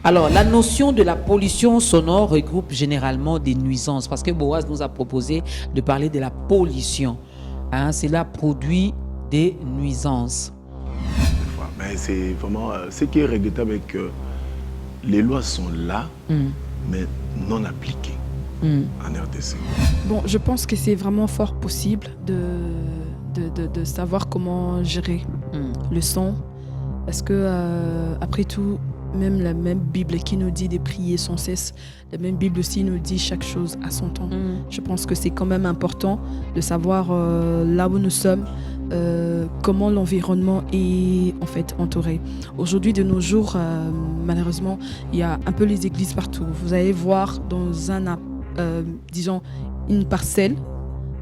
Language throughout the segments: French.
Alors, la notion de la pollution sonore regroupe généralement des nuisances, parce que Boaz nous a proposé de parler de la pollution. Hein, cela produit des nuisances. Mais c'est vraiment ce qui est regrettable, c'est que les lois sont là, mais non appliquées en RDC. Bon, je pense que c'est vraiment fort possible de savoir comment gérer le son. Parce que, après tout, même la même Bible qui nous dit de prier sans cesse, la même Bible aussi nous dit chaque chose à son temps. Je pense que c'est quand même important de savoir là où nous sommes, comment l'environnement est en fait entouré. Aujourd'hui, de nos jours, malheureusement, il y a un peu les églises partout. Vous allez voir dans disons, une parcelle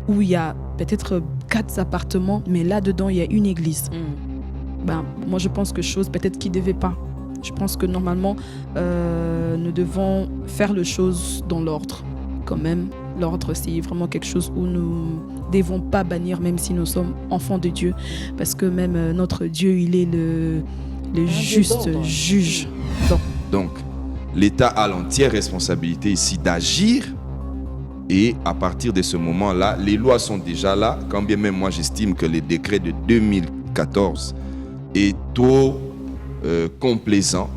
où il y a peut-être 4 appartements, mais là-dedans, il y a une église. Moi, je pense que peut-être qui ne devait pas. Je pense que normalement, nous devons faire les choses dans l'ordre. Quand même, l'ordre, c'est vraiment quelque chose où nous ne devons pas bannir, même si nous sommes enfants de Dieu. Parce que même notre Dieu, il est le juste juge. Donc, l'État a l'entière responsabilité ici d'agir. Et à partir de ce moment-là, les lois sont déjà là. Quand bien même moi, j'estime que le décret de 2014 est trop complaisant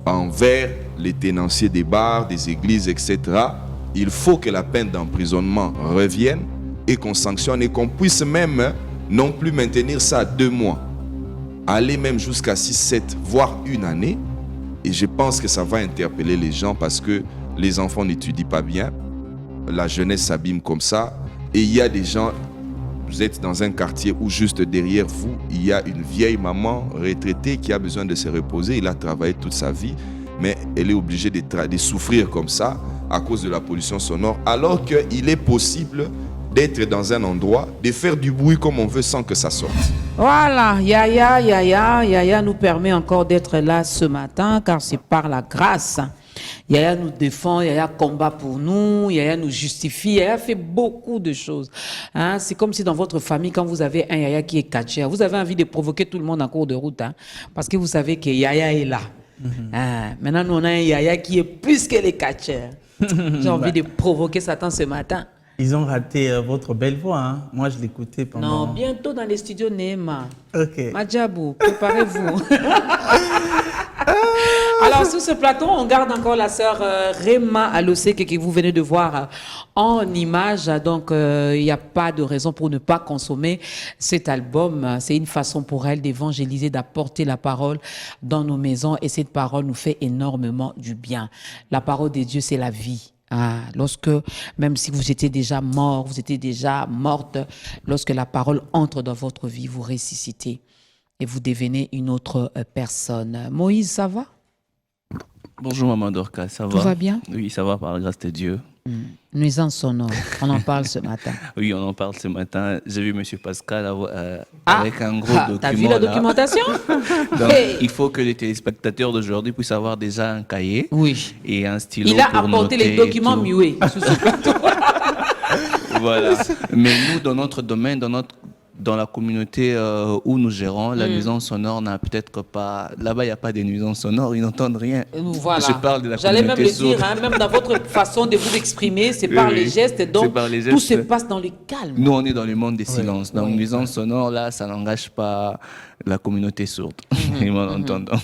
envers les tenanciers des bars, des églises, etc. Il faut que la peine d'emprisonnement revienne et qu'on sanctionne et qu'on puisse même non plus maintenir ça à 2 mois. Aller même jusqu'à 6, 7, voire 1 année. Et je pense que ça va interpeller les gens parce que les enfants n'étudient pas bien. La jeunesse s'abîme comme ça. Et il y a des gens... Vous êtes dans un quartier où juste derrière vous, il y a une vieille maman retraitée qui a besoin de se reposer. Elle a travaillé toute sa vie, mais elle est obligée de souffrir comme ça à cause de la pollution sonore, alors qu'il est possible d'être dans un endroit, de faire du bruit comme on veut sans que ça sorte. Voilà, Yaya nous permet encore d'être là ce matin, car c'est par la grâce. Yaya nous défend, Yaya combat pour nous, Yaya nous justifie, Yaya fait beaucoup de choses. Hein? C'est comme si dans votre famille, quand vous avez un Yaya qui est catcheur, vous avez envie de provoquer tout le monde en cours de route, hein? Parce que vous savez que Yaya est là. Hein? Maintenant, nous on a un Yaya qui est plus que les catcheurs. J'ai envie de provoquer Satan ce matin. Ils ont raté votre belle voix, hein? Moi, je l'écoutais pendant... Non, bientôt dans les studios Neema. Ok. Madjabou, préparez-vous. Alors, sur ce plateau, on garde encore la sœur Rema Aloseke que vous venez de voir en image. Donc, il n'y a pas de raison pour ne pas consommer cet album. C'est une façon pour elle d'évangéliser, d'apporter la parole dans nos maisons. Et cette parole nous fait énormément du bien. La parole de Dieu, c'est la vie. Ah, même si vous étiez déjà mort, vous étiez déjà morte, lorsque la parole entre dans votre vie, vous ressuscitez et vous devenez une autre personne. Moïse, ça va? Bonjour Maman Dorcas, ça va? Tout va bien? Oui, ça va par la grâce de Dieu. Nuisance sonore, on en parle ce matin. Oui, on en parle ce matin. J'ai vu M. Pascal avec un gros document. T'as vu la documentation? Donc, il faut que les téléspectateurs d'aujourd'hui puissent avoir déjà un cahier et un stylo. Il a pour apporté noter les documents tout. muets sur ce plateau. Voilà. Mais nous, dans notre domaine, dans la communauté où nous gérons, la nuisance sonore n'a peut-être pas... Là-bas, il n'y a pas de nuisance sonore, ils n'entendent rien. Voilà. Je parle de la J'allais même communauté le dire, sourde. hein, même dans votre façon de vous exprimer, c'est par les gestes, donc tout se passe dans le calme. Nous, on est dans le monde des silences. Donc, nuisance sonore, là, ça n'engage pas la communauté sourde, les malentendants.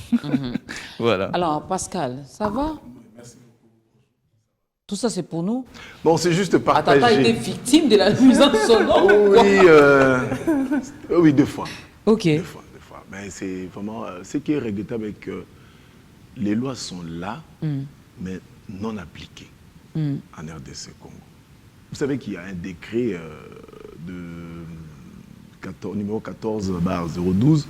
Voilà. Alors, Pascal, ça va? Tout ça, c'est pour nous? Bon, c'est juste partager. Attends, t'as été victime de la nuisance sonore? Oui, 2 fois. Ok. 2 fois. Mais c'est vraiment... ce qui est regrettable, c'est que les lois sont là, mais non appliquées en RDC Congo. Vous savez qu'il y a un décret numéro 14/012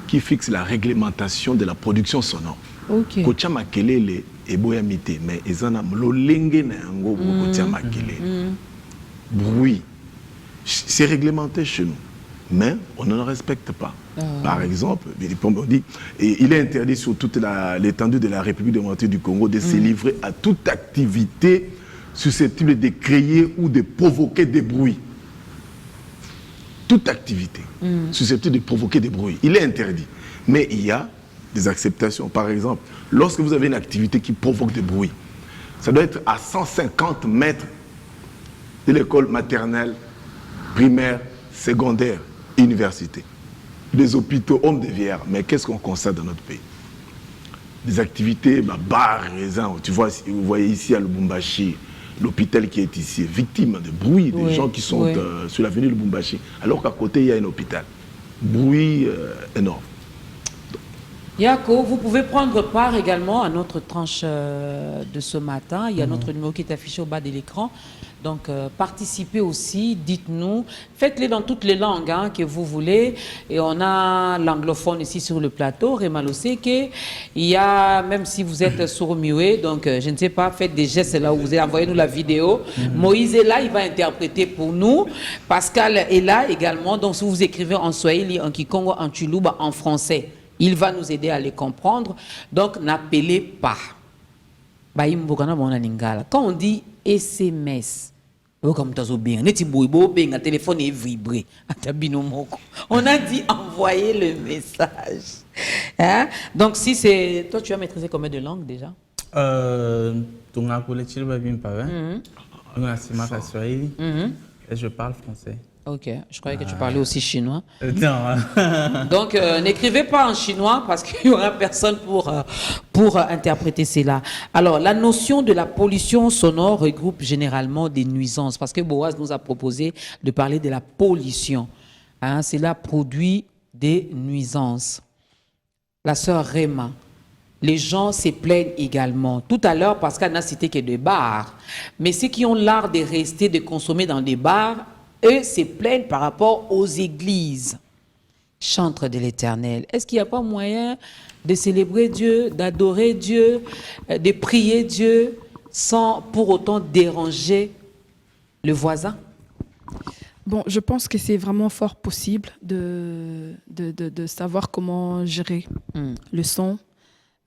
qui fixe la réglementation de la production sonore. Ok. Kotia makelele eboyamite, mais ezana mlolenge na yango kotia makelele. Bruit, c'est réglementé chez nous, mais on ne le respecte pas. Par exemple, on dit, il est interdit sur toute l'étendue de la République démocratique du Congo de se livrer à toute activité susceptible de créer ou de provoquer des bruits. Toute activité susceptible de provoquer des bruits. Il est interdit. Mais il y a des acceptations. Par exemple, lorsque vous avez une activité qui provoque des bruits, ça doit être à 150 mètres de l'école maternelle, primaire, secondaire, université. Des hôpitaux, hommes de vieillards. Mais qu'est-ce qu'on constate dans notre pays? Des activités, bars, raisins. Tu vois, vous voyez ici à Lubumbashi, l'hôpital qui est ici, victime de bruit, des gens qui sont sur l'avenue Lubumbashi, alors qu'à côté, il y a un hôpital. Bruit énorme. Yako, vous pouvez prendre part également à notre tranche de ce matin. Il y a notre numéro qui est affiché au bas de l'écran. Donc, participez aussi, dites-nous. Faites-les dans toutes les langues que vous voulez. Et on a l'anglophone ici sur le plateau, Rema Loseke. Il y a, même si vous êtes sourd-muet, donc je ne sais pas, faites des gestes là où vous envoyez-nous la vidéo. Moïse est là, il va interpréter pour nous. Pascal est là également. Donc, si vous écrivez en Swahili, en Kikongo, en Chuluba, en français, il va nous aider à les comprendre. Donc, n'appelez pas. Quand on dit SMS, comme un téléphone est vibré. On a dit envoyer le message. Hein? Donc, si c'est. Toi, tu as maîtrisé combien de langues déjà? Et je parle français. Ok, je croyais que tu parlais aussi chinois. Non. Donc, n'écrivez pas en chinois parce qu'il n'y aura personne pour interpréter cela. Alors, la notion de la pollution sonore regroupe généralement des nuisances parce que Boaz nous a proposé de parler de la pollution. Hein, cela produit des nuisances. La sœur Rema, les gens se plaignent également. Tout à l'heure, Pascal n'a cité que des bars. Mais ceux qui ont l'art de rester, de consommer dans des bars, eux se plaignent par rapport aux églises. Chantre de l'Éternel. Est-ce qu'il n'y a pas moyen de célébrer Dieu, d'adorer Dieu, de prier Dieu sans pour autant déranger le voisin? Bon, je pense que c'est vraiment fort possible de savoir comment gérer le son.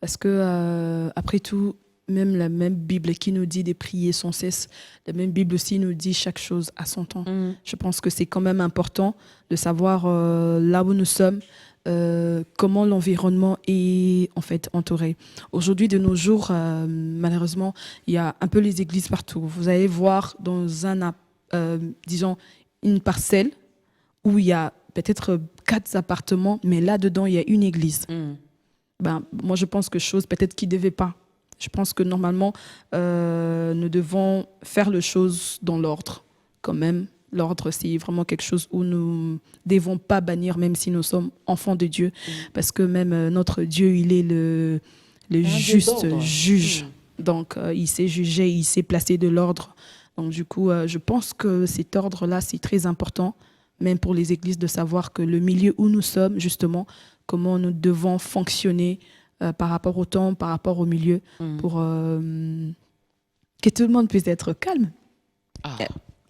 Parce que, après tout, même la même Bible qui nous dit de prier sans cesse, la même Bible aussi nous dit chaque chose à son temps. Je pense que c'est quand même important de savoir là où nous sommes, comment l'environnement est en fait entouré. Aujourd'hui, de nos jours, malheureusement, il y a un peu les églises partout. Vous allez voir dans disons, une parcelle où il y a peut-être 4 appartements, mais là-dedans, il y a une église. Moi, je pense que chose peut-être qui ne devait pas. Je pense que normalement, nous devons faire les choses dans l'ordre. Quand même, l'ordre, c'est vraiment quelque chose où nous ne devons pas bannir, même si nous sommes enfants de Dieu. Parce que même notre Dieu, il est le juste juge. Donc, il sait juger, il sait placer de l'ordre. Donc, du coup, je pense que cet ordre-là, c'est très important, même pour les églises, de savoir que le milieu où nous sommes, justement, comment nous devons fonctionner par rapport au temps, par rapport au milieu, pour que tout le monde puisse être calme.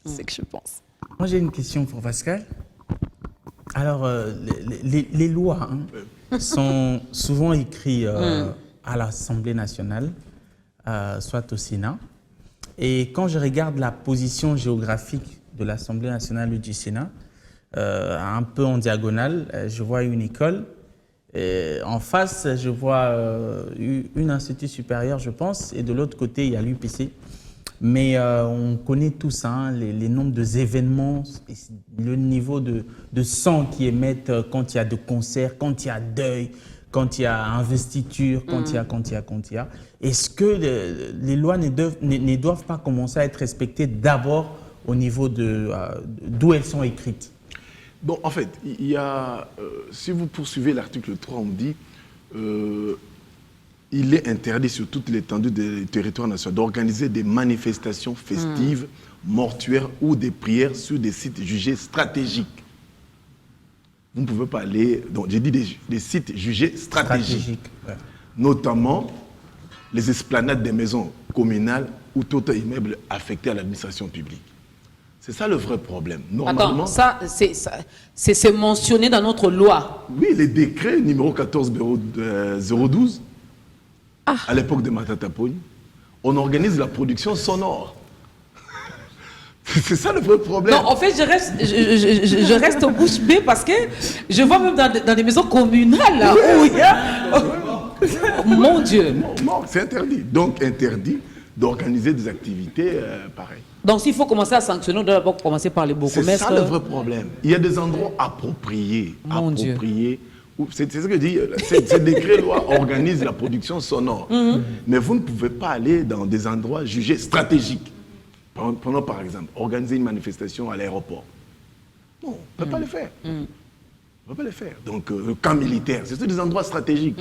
C'est ce que je pense. Moi, j'ai une question pour Pascal. Alors, les lois sont souvent écrites à l'Assemblée nationale, soit au Sénat. Et quand je regarde la position géographique de l'Assemblée nationale ou du Sénat, un peu en diagonale, je vois une école. En face, je vois une institut supérieur, je pense, et de l'autre côté, il y a l'UPC. Mais on connaît tous les nombres d'événements, le niveau de sang qui émettent quand il y a de concerts, quand il y a deuil, quand il y a investiture, quand il y a. Est-ce que les lois ne doivent pas commencer à être respectées d'abord au niveau d'où elles sont écrites? Bon, en fait, il y a, si vous poursuivez l'article 3, on dit il est interdit sur toute l'étendue des territoires nationaux d'organiser des manifestations festives, mortuaires ou des prières sur des sites jugés stratégiques. Vous ne pouvez pas aller... Donc, j'ai dit des sites jugés stratégiques. Notamment les esplanades des maisons communales ou tout immeuble affecté à l'administration publique. C'est ça le vrai problème. Normalement, attends, c'est mentionné dans notre loi. Oui, les décrets numéro 14-012, à l'époque de Matata Pogny, on organise la production sonore. C'est ça le vrai problème. Non, en fait, je reste au bouche bée parce que je vois même dans des maisons communales là, où il y a... Mon Dieu. Non, c'est interdit. Donc, interdit d'organiser des activités pareilles. Donc, s'il faut commencer à sanctionner, on doit d'abord commencer par les C'est bourgmestres. ça le vrai problème. Il y a des endroits appropriés. Mon Dieu. C'est ce que je dis. Ces décrets-loi organisent la production sonore. Mais vous ne pouvez pas aller dans des endroits jugés stratégiques. Prenons par exemple, organiser une manifestation à l'aéroport. Non, on ne peut pas le faire. On ne peut pas le faire. Donc, le camp militaire, c'est des endroits stratégiques.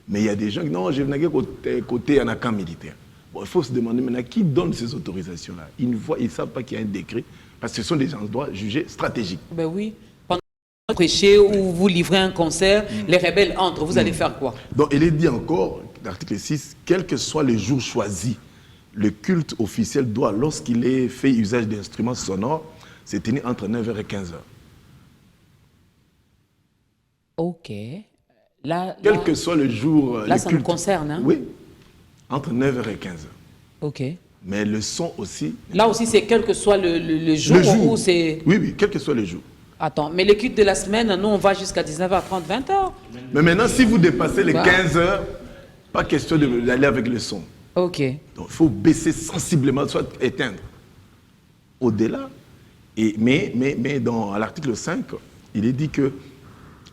Mais il y a des gens qui disent non, je vais côté un camp militaire. Bon, il faut se demander maintenant qui donne ces autorisations-là. Ils ne savent pas qu'il y a un décret, parce que ce sont des endroits jugés stratégiques. Ben oui. Pendant que vous prêchez ou vous livrez un concert, les rebelles entrent. Vous allez faire quoi? Donc, il est dit encore, l'article 6, quel que soit le jour choisi, le culte officiel doit, lorsqu'il est fait usage d'instruments sonores, se tenir entre 9h et 15h. Ok. Là, Quel que soit le jour, là le ça culte. nous concerne. Hein? Oui, entre 9h et 15h. Ok. Mais le son aussi. Là aussi, c'est quel que soit le jour, Le jour. où c'est... Oui, quel que soit le jour. Attends, mais le culte de la semaine, nous, on va jusqu'à 19h30, 20h. Mais maintenant, si vous dépassez les Bah. 15h, pas question d'aller avec le son. Ok. Donc, il faut baisser sensiblement, soit éteindre. Au-delà, mais à l'article 5, il est dit que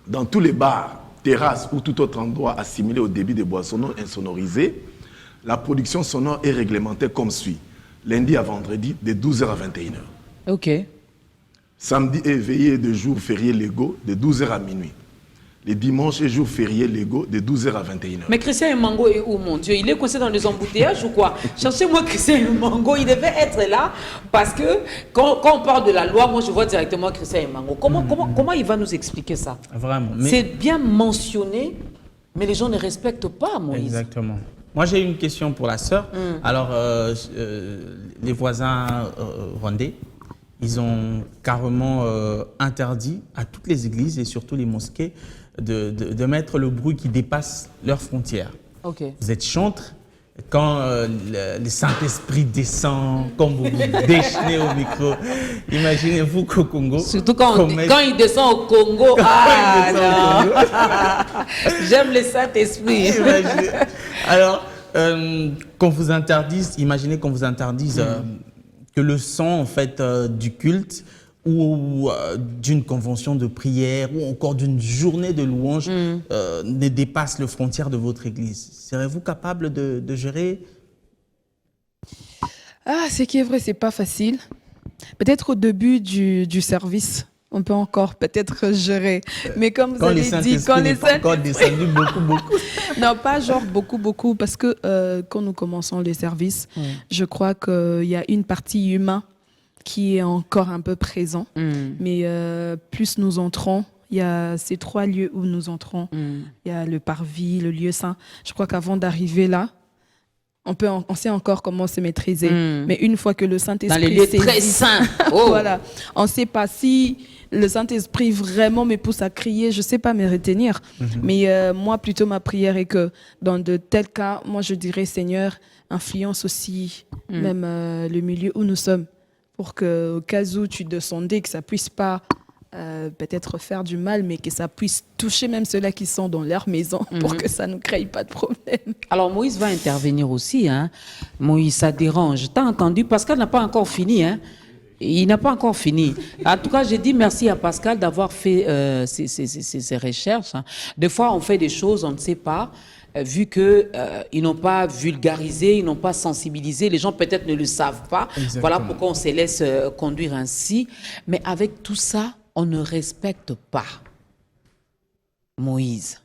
dans tous les bars, terrasses ou tout autre endroit assimilé au débit des boissons non insonorisées, la production sonore est réglementée comme suit. Lundi à vendredi, de 12h à 21h. Ok. Samedi et veillée de jours fériés légaux, de 12h à minuit. Les dimanches et jours fériés légaux, de 12h à 21h. Mais Christian Mango est où, mon Dieu? Il est coincé dans les embouteillages ou quoi? Cherchez-moi Christian Mango, il devait être là parce que quand on parle de la loi, moi je vois directement Christian Mango. Comment il va nous expliquer ça? Vraiment. C'est bien mentionné, mais les gens ne respectent pas, Moïse. Exactement. Moi, j'ai une question pour la sœur. Alors, les voisins rwandais, ils ont carrément interdit à toutes les églises et surtout les mosquées de mettre le bruit qui dépasse leurs frontières. Ok. Vous êtes chantre, quand le Saint-Esprit descend, quand vous vous déchaînez au micro, imaginez-vous qu'au Congo... Surtout quand il descend au Congo. Ah non. J'aime le Saint-Esprit. Alors, qu'on vous interdise, imaginez qu'on vous interdise que le son en fait du culte ou d'une convention de prière ou encore d'une journée de louange ne dépasse les frontières de votre église. Serez-vous capable de gérer? Ah, ce qui est vrai, c'est pas facile. Peut-être au début du service, on peut encore peut-être gérer. Mais comme vous avez dit, quand les Saint-Esprit encore descendu beaucoup. Non, pas genre beaucoup, parce que quand nous commençons les services, je crois qu'il y a une partie humaine qui est encore un peu présent. Mais plus nous entrons, il y a ces 3 lieux où nous entrons. Il y a le parvis, le lieu saint. Je crois qu'avant d'arriver là, on sait encore comment se maîtriser. Mais une fois que le Saint-Esprit... Dans les lieux très saints. Oh. Voilà. On ne sait pas si le Saint-Esprit vraiment me pousse à crier, je ne sais pas me retenir. Mais moi, plutôt, ma prière est que dans de tels cas, moi, je dirais, Seigneur, influence aussi même le milieu où nous sommes, pour qu'au cas où tu descendais, que ça ne puisse pas peut-être faire du mal, mais que ça puisse toucher même ceux-là qui sont dans leur maison, pour que ça ne crée pas de problème. Alors Moïse va intervenir aussi. Hein. Moïse, ça dérange. T'as entendu? Pascal n'a pas encore fini. Hein. Il n'a pas encore fini. En tout cas, j'ai dit merci à Pascal d'avoir fait ces recherches. Hein. Des fois, on fait des choses, on ne sait pas. Vu qu'ils n'ont pas vulgarisé, ils n'ont pas sensibilisé, les gens peut-être ne le savent pas. Exactement. Voilà pourquoi on se laisse conduire ainsi. Mais avec tout ça, on ne respecte pas. Moïse.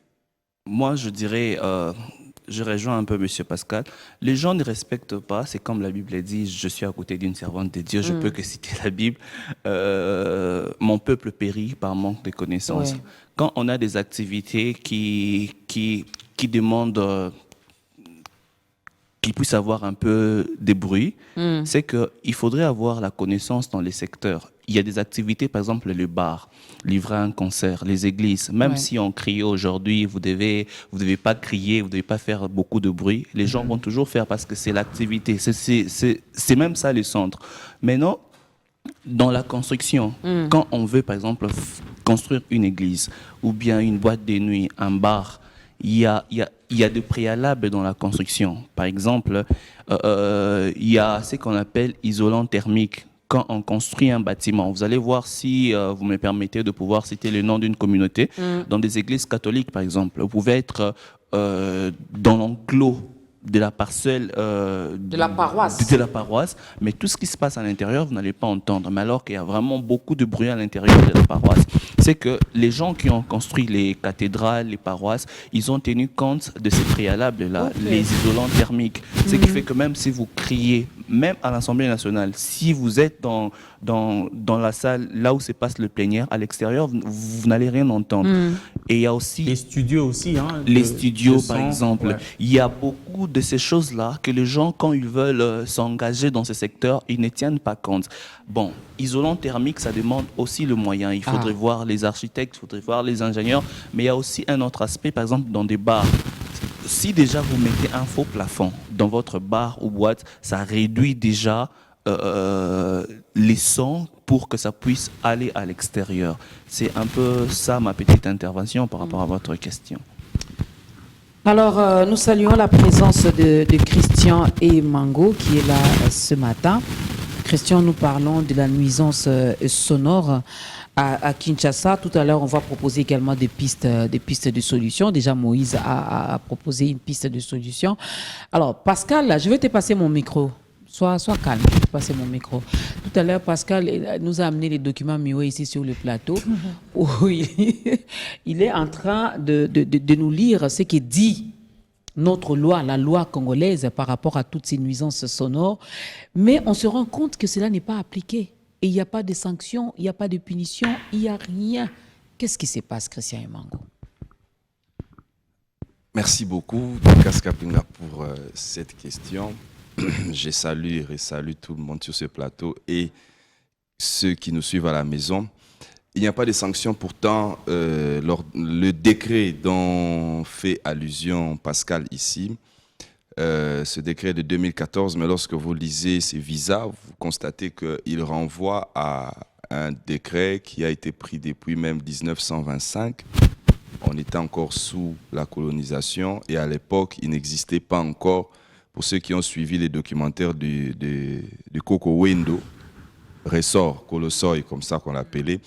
Moi, je dirais, je rejoins un peu M. Pascal. Les gens ne respectent pas, c'est comme la Bible dit, je suis à côté d'une servante de Dieu, je peux que citer la Bible. Mon peuple périt par manque de connaissances. Ouais. Quand on a des activités qui demandent qu'il puisse avoir un peu de bruit, c'est qu'il faudrait avoir la connaissance dans les secteurs. Il y a des activités, par exemple le bar, livrer un concert, les églises. Même si on crie aujourd'hui, vous devez pas crier, vous devez pas faire beaucoup de bruit. Les gens vont toujours faire parce que c'est l'activité. C'est même ça le centre. Maintenant, dans la construction, quand on veut, par exemple, construire une église ou bien une boîte de nuit, un bar, il y a il y a des préalables dans la construction. Par exemple, il y a ce qu'on appelle isolant thermique. Quand on construit un bâtiment, vous allez voir, si vous me permettez de pouvoir citer le nom d'une communauté, dans des églises catholiques par exemple, vous pouvez être dans l'enclos de la parcelle De la paroisse. de la paroisse, mais tout ce qui se passe à l'intérieur, vous n'allez pas entendre. Mais alors qu'il y a vraiment beaucoup de bruit à l'intérieur de la paroisse, c'est que les gens qui ont construit les cathédrales, les paroisses, ils ont tenu compte de ces préalables-là, les isolants thermiques. Ce qui fait que même si vous criez, même à l'Assemblée nationale, si vous êtes dans la salle, là où se passe le plénière, à l'extérieur, vous n'allez rien entendre. Et il y a aussi... Les studios aussi. Les studios, par son, exemple. ouais. Il y a beaucoup de ces choses-là que les gens, quand ils veulent s'engager dans ce secteur, ils ne tiennent pas compte. Bon, isolant thermique, ça demande aussi le moyen. Il faudrait voir les architectes, il faudrait voir les ingénieurs. Mais il y a aussi un autre aspect, par exemple, dans des bars. Si déjà vous mettez un faux plafond dans votre bar ou boîte, ça réduit déjà les sons pour que ça puisse aller à l'extérieur. C'est un peu ça ma petite intervention par rapport à votre question. Alors, nous saluons la présence de Christian et Mango qui est là ce matin. Christian, nous parlons de la nuisance sonore à Kinshasa. Tout à l'heure, on va proposer également des pistes de solutions. Déjà, Moïse a proposé une piste de solution. Alors, Pascal, je vais te passer mon micro. Sois calme, je vais te passer mon micro. Tout à l'heure, Pascal nous a amené les documents Miwe ici sur le plateau où il est en train de nous lire ce qui dit notre loi, la loi congolaise par rapport à toutes ces nuisances sonores. Mais on se rend compte que cela n'est pas appliqué. Et il n'y a pas de sanctions, il n'y a pas de punition, il n'y a rien. Qu'est-ce qui se passe, Christian Emango? Merci beaucoup, Kaskapinga, pour cette question. Je salue et salue tout le monde sur ce plateau et ceux qui nous suivent à la maison. Il n'y a pas de sanctions, pourtant, le décret dont fait allusion Pascal ici, ce décret de 2014, mais lorsque vous lisez ces visas, vous constatez qu'il renvoie à un décret qui a été pris depuis même 1925. On était encore sous la colonisation et à l'époque, il n'existait pas encore, pour ceux qui ont suivi les documentaires du Coco Wendo, Ressort, Colossoy, comme ça qu'on l'appelait,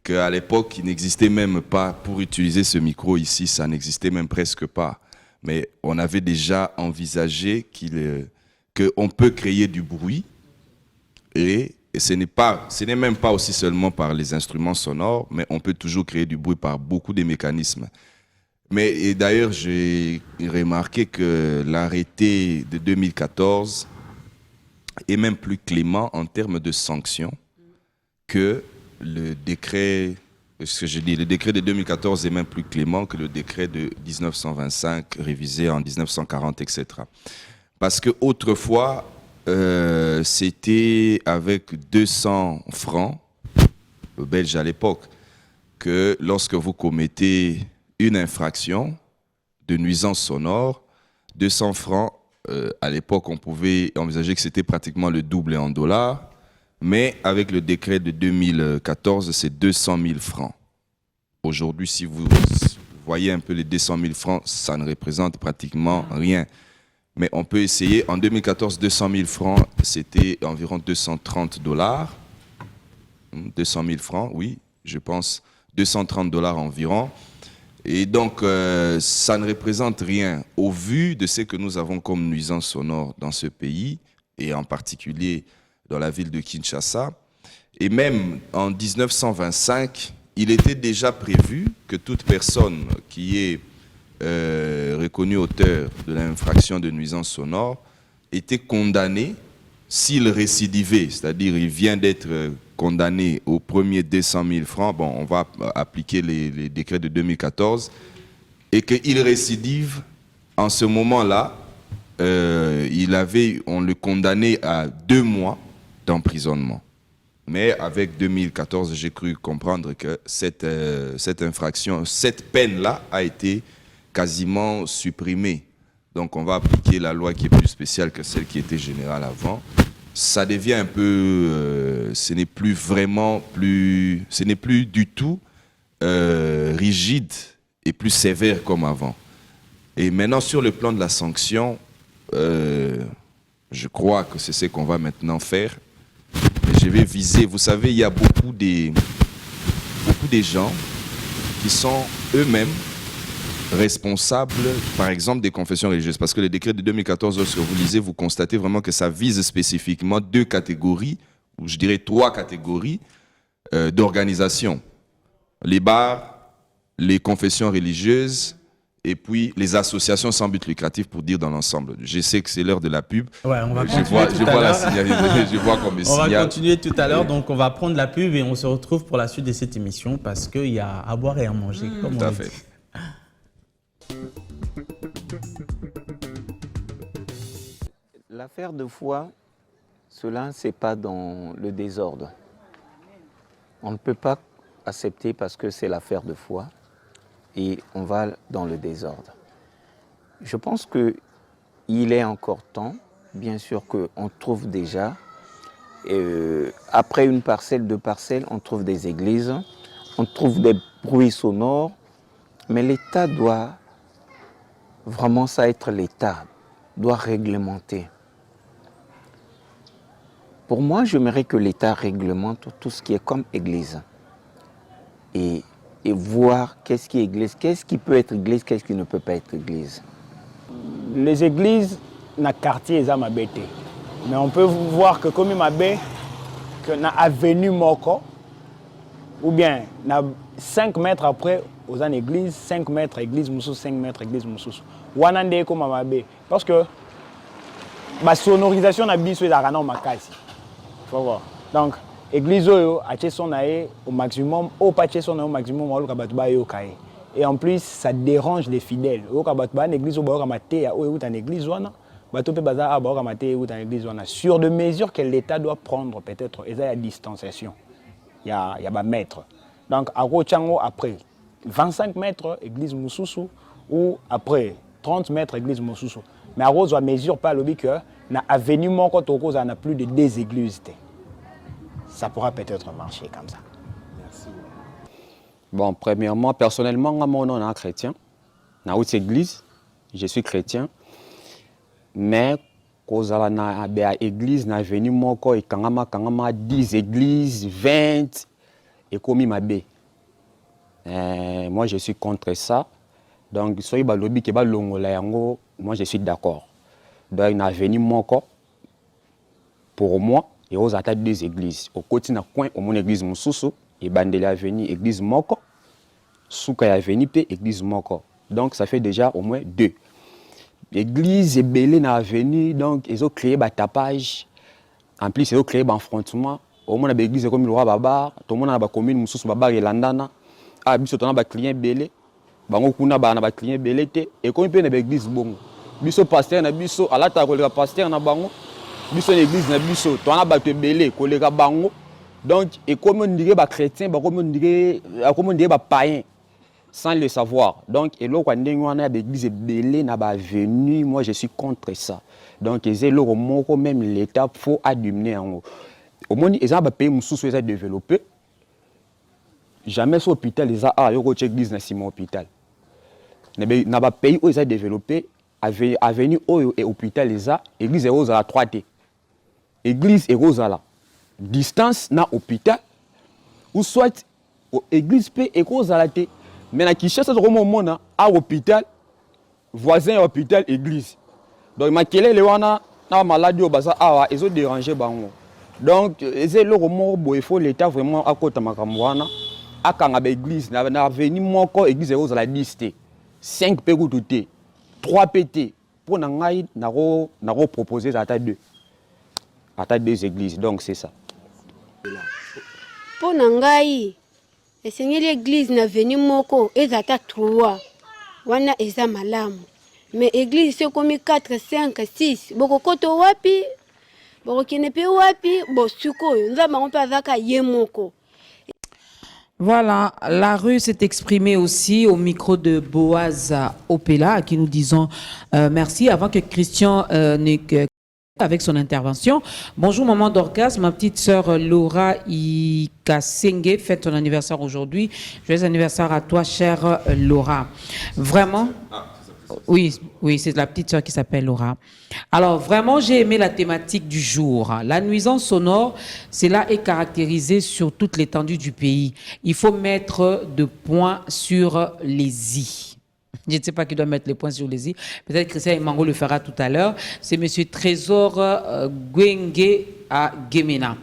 qu'à l'époque, il n'existait même pas, pour utiliser ce micro ici, ça n'existait même presque pas. Mais on avait déjà envisagé qu'on peut créer du bruit et ce n'est même pas aussi seulement par les instruments sonores, mais on peut toujours créer du bruit par beaucoup de mécanismes. Et d'ailleurs, j'ai remarqué que l'arrêté de 2014 est même plus clément en termes de sanctions que le décret, ce que je dis, le décret de 2014 est même plus clément que le décret de 1925 révisé en 1940, etc. Parce que autrefois, c'était avec 200 francs, belges à l'époque, que lorsque vous commettez une infraction de nuisance sonore, 200 francs, à l'époque, on pouvait envisager que c'était pratiquement le double en dollars, mais avec le décret de 2014, c'est 200 000 francs. Aujourd'hui, si vous voyez un peu les 200 000 francs, ça ne représente pratiquement rien. Mais on peut essayer. En 2014, 200 000 francs, c'était environ 230 dollars. 200 000 francs, oui, je pense 230 dollars environ. Et donc, ça ne représente rien au vu de ce que nous avons comme nuisance sonore dans ce pays, et en particulier dans la ville de Kinshasa. Et même en 1925, il était déjà prévu que toute personne qui est reconnu auteur de l'infraction de nuisance sonore était condamné s'il récidivait, c'est-à-dire il vient d'être condamné au premier 200 000 francs, bon, on va appliquer les décrets de 2014, et qu'il récidive, en ce moment-là, on le condamnait à 2 mois d'emprisonnement. Mais avec 2014, j'ai cru comprendre que cette infraction, cette peine-là a été quasiment supprimée. Donc on va appliquer la loi qui est plus spéciale que celle qui était générale avant. Ça devient un peu, ce n'est plus du tout rigide et plus sévère comme avant. Et maintenant, sur le plan de la sanction, je crois que c'est ce qu'on va maintenant faire. Mais je vais viser, vous savez, il y a beaucoup des gens qui sont eux-mêmes responsables, par exemple, des confessions religieuses. Parce que le décret de 2014, lorsque vous lisez, vous constatez vraiment que ça vise spécifiquement 2 catégories, ou je dirais 3 catégories d'organisations. Les bars, les confessions religieuses, et puis les associations sans but lucratif, pour dire dans l'ensemble. Je sais que c'est l'heure de la pub. Ouais, on va continuer tout à l'heure. Je vois qu'on me On signale. va continuer tout à l'heure, donc on va prendre la pub et on se retrouve pour la suite de cette émission parce qu'il y a à boire et à manger, comme Tout on à le fait. dit. L'affaire de foi, cela, c'est pas dans le désordre. On ne peut pas accepter parce que c'est l'affaire de foi et on va dans le désordre. Je pense qu'il est encore temps, bien sûr qu'on trouve déjà, après une parcelle, 2 parcelles, on trouve des églises, on trouve des bruits sonores, mais l'État doit, vraiment ça être l'État, doit réglementer. Pour moi, j'aimerais que l'État réglemente tout ce qui est comme église. Et voir qu'est-ce qui est église, qu'est-ce qui peut être église, qu'est-ce qui ne peut pas être église. Les églises, dans le quartier, ils ont ma bête. Mais on peut voir que comme ma bête, que dans l'avenue Moko, ou bien 5 mètres après, aux une église, 5 mètres église Moussous, 5 mètres église Moussous. Wanande comme ma bête. Parce que la sonorisation n'a pas besoin de makasi. Faut voir. Donc, l'église au maximum, au maximum, et en plus, ça dérange les fidèles. Sur des mesures que l'État doit prendre, peut-être, il y a distanciation. Il y a un mètre. Donc, après 25 mètres, église Moussoussou, ou après 30 mètres, église Moussoussou. Mais à Rose, on ne mesure pas le que dans l'avenue Moko Toko, on a plus de 2 églises. Ça pourra peut-être marcher comme ça. Merci. Bon, premièrement, personnellement, moi, je suis chrétien. Dans haute église, je suis chrétien. Mais, quand je suis dans l'église, dans l'avenue Moko, et quand je 10 églises, 20, et comme ma bé. Moi, je suis contre ça. Donc, si vous avez dit que moi, je suis d'accord. Donc, dans l'avenue Moko, pour moi, il y a 2 églises. Au côté de coin, il y a une église Moussoussou, et Bandele Avenue, église Moko, Souka Avenue, église Moko. Donc, ça fait déjà au moins 2. L'église est belle dans l'avenue, donc ils ont créé un tapage. En plus, ils ont créé un affrontement. Au moins, l'église comme le roi Babar, tout le monde a la commune Moussoussou Babar et Landana. Ah, biso tona ba client belé. Bango kuna ba na ba client belé te. Et comme peut na l'église bongo. Biso pasteur na biso, ala ta ko le pasteur na bango. Biso l'église na biso, tona ba te belé ko le bango. Donc, et comme on dirait ba chrétien, comme on dirait ba païen sans le savoir. Donc, et là, quand on a l'église belé na ba venu, moi je suis contre ça. Donc, c'est là où même l'État faut aduminer en haut. Au moins, ils ont un pays Moussoussou ils ont développé. Jamais sur l'hôpital, les a une église dans Simon hôpital. Dans un pays où ils ont développé, avenue et hôpital, les a, église est rose à la 3T. Église est rose à la distance dans l'hôpital, ou soit église est rose à la T. Mais dans Kinshasa, c'est moment à l'hôpital, voisin à l'hôpital, église. Donc, les wana na maladie au bazar, ils ont dérangé bango. Donc, c'est le moment où il faut l'État vraiment à côté de Makamwana. À Kangaba église, na avenue Moko, église rose à la liste. 5 péroutés, 3 PT. Pour n'angai, n'a proposé à 2. À 2 églises, donc c'est ça. Pour n'angai, le Seigneur l'église na avenue Moko, et à 3. Wana eza malamu. Mais l'église c'est comme 4, 5, 6. Boko koto wapi, boko kenepe wapi, bo suko, nzamba on peut azaka yemoko. Voilà, la rue s'est exprimée aussi au micro de Boaz Opela, à qui nous disons merci. Avant que Christian avec son intervention. Bonjour maman Dorcas, ma petite sœur Laura Ikasenge fête ton anniversaire aujourd'hui. Joyeux anniversaire à toi chère Laura. Vraiment. Oui, oui, c'est la petite sœur qui s'appelle Laura. Alors, vraiment, j'ai aimé la thématique du jour. La nuisance sonore, cela est caractérisé sur toute l'étendue du pays. Il faut mettre de points sur les i. Je ne sais pas qui doit mettre les points sur les i. Peut-être Christian Emango le fera tout à l'heure. C'est M. Trésor Gwenge à Gemena.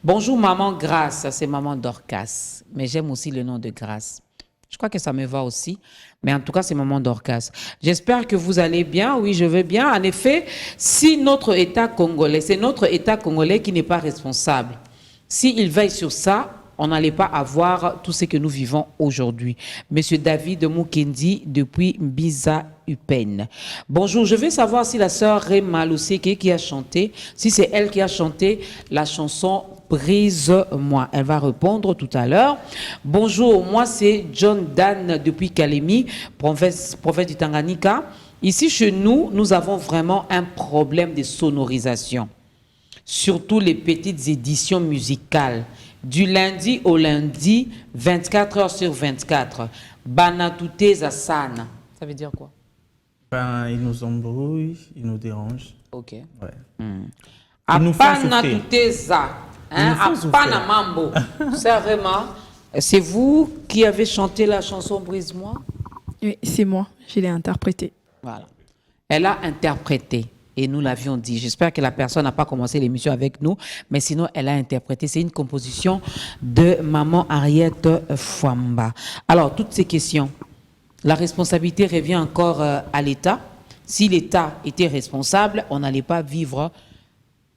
Bonjour, maman Grâce. C'est maman Dorcas. Mais j'aime aussi le nom de Grâce. Je crois que ça me va aussi. Mais en tout cas, c'est maman Dorcas. J'espère que vous allez bien. Oui, je vais bien. En effet, si notre État congolais, c'est notre État congolais qui n'est pas responsable. S'il veille sur ça, on n'allait pas avoir tout ce que nous vivons aujourd'hui. Monsieur David Mukendi, depuis Mbiza Upen. Bonjour, je veux savoir si la sœur Rema Loseke qui a chanté, si c'est elle qui a chanté la chanson Brise-moi. Elle va répondre tout à l'heure. Bonjour, moi c'est John Dan depuis Kalemi, prophète du Tanganyika. Ici chez nous, nous avons vraiment un problème de sonorisation. Surtout les petites éditions musicales. Du lundi au lundi, 24 heures sur 24. Banatouté Zasana. Ça veut dire quoi? Ben, ils nous embrouillent, ils nous dérangent. Ok. Ouais. Ils nous font souffrir. Banatouté Za. Apana Mambo. C'est vraiment. C'est vous qui avez chanté la chanson Brise-moi? Oui, c'est moi. Je l'ai interprétée. Voilà. Elle a interprété. Et nous l'avions dit. J'espère que la personne n'a pas commencé l'émission avec nous, mais sinon, elle a interprété. C'est une composition de maman Ariette Fwamba. Alors, toutes ces questions, la responsabilité revient encore à l'État. Si l'État était responsable, on n'allait pas vivre